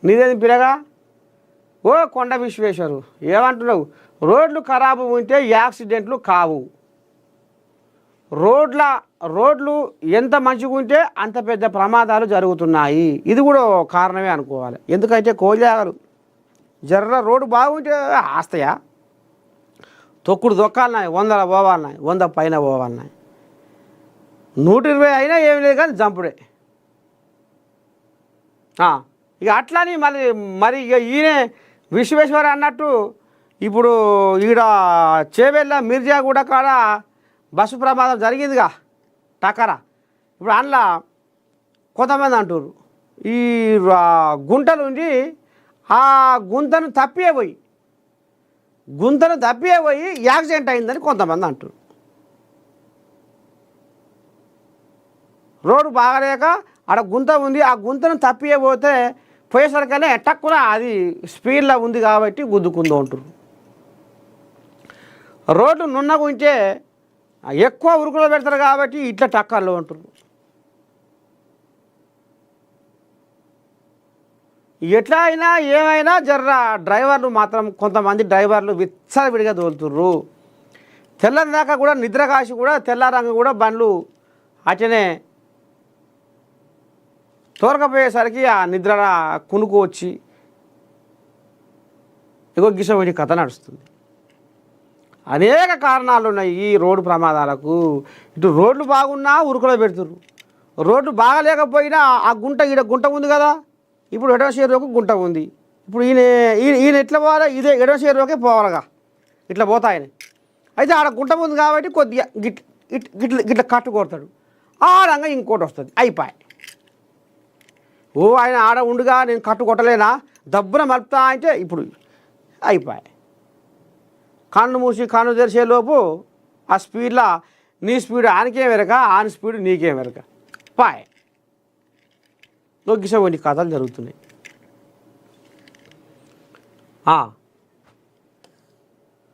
నీదేది పిరగా ఓ కొండ విశ్వేశ్వరు ఏమంటున్నావు? రోడ్లు ఖరాబు ఉంటే యాక్సిడెంట్లు కావు. రోడ్లు ఎంత మంచిగా ఉంటే అంత పెద్ద ప్రమాదాలు జరుగుతున్నాయి. ఇది కూడా కారణమే అనుకోవాలి. ఎందుకంటే కోజాగలు జర్ర రోడ్డు బాగుంటే ఆస్తాయా? తొక్కుడు దొక్కాలన్నాయి, 100 పోవాలన్నాయి, 100 పైన పోవాలన్నాయి, 120 అయినా ఏమి లేదు కానీ జంపుడే. ఇక అట్లాని మరి ఇక ఈయన విశ్వేశ్వర అన్నట్టు ఇప్పుడు ఈడ చేవెళ్ళ మిర్జాగూడ కాడ బస్సు ప్రమాదం జరిగిందిగా టకరా. ఇప్పుడు అందులో కొంతమంది అంటారు ఈ గుంటలుండి ఆ గుంతను తప్పియే పోయి యాక్సిడెంట్ అయిందని కొంతమంది అంటారు. రోడ్డు బాగలేక ఆడ గుంత ఉంది, ఆ గుంతను తప్పియే పోతే పోయేసరికనే టక్కున అది స్పీడ్లో ఉంది కాబట్టి గుద్దుకుందో అంటారు. రోడ్డు నున్నగా ఉంటే ఎక్కువ ఉరుకులో పెడతారు కాబట్టి ఇట్లా టక్కర్లో ఉంటారు. ఎట్లా అయినా ఏమైనా జర్ర డ్రైవర్లు మాత్రం కొంతమంది డ్రైవర్లు విచ్చలవిడిగా తోలుతుర్రు. తెల్లందాకా కూడా నిద్ర కాసి కూడా తెల్లారంగా కూడా బండ్లు అట్లనే తోరకపోయేసరికి ఆ నిద్ర కునుకు వచ్చి ఇగో గిసోటి కథ నడుస్తుంది. అనేక కారణాలు ఉన్నాయి ఈ రోడ్డు ప్రమాదాలకు. ఇటు రోడ్లు బాగున్నా ఉరుకులో పెడుతుర్రు, రోడ్డు బాగలేకపోయినా ఆ గుంట ఉంది కదా, ఇప్పుడు ఎడమ షేరులోకి గుంట ఉంది. ఇప్పుడు ఈయన ఎట్లా పోవాలి? ఇదే ఎడమ షేరులోకే పోవాలిగా, ఇట్లా పోతా ఆయన. అయితే ఆడ గుంట ఉంది కాబట్టి కొద్దిగా గిట్ల కట్టు కొడతాడు, ఆడంగా ఇంకోటి వస్తుంది, అయిపోయి. ఓ ఆయన ఆడ ఉండుగా నేను కట్టు కొట్టలేనా, దబ్బున మలుపుతా అంటే ఇప్పుడు అయిపోయి. కన్ను మూసి కన్ను తెరిచేలోపు ఆ స్పీడ్లో నీ స్పీడ్ ఆయనకేం వెరక, ఆయన స్పీడ్ నీకేం వెరక పాయ్. నొగ్గిసే కొన్ని కథలు జరుగుతున్నాయి.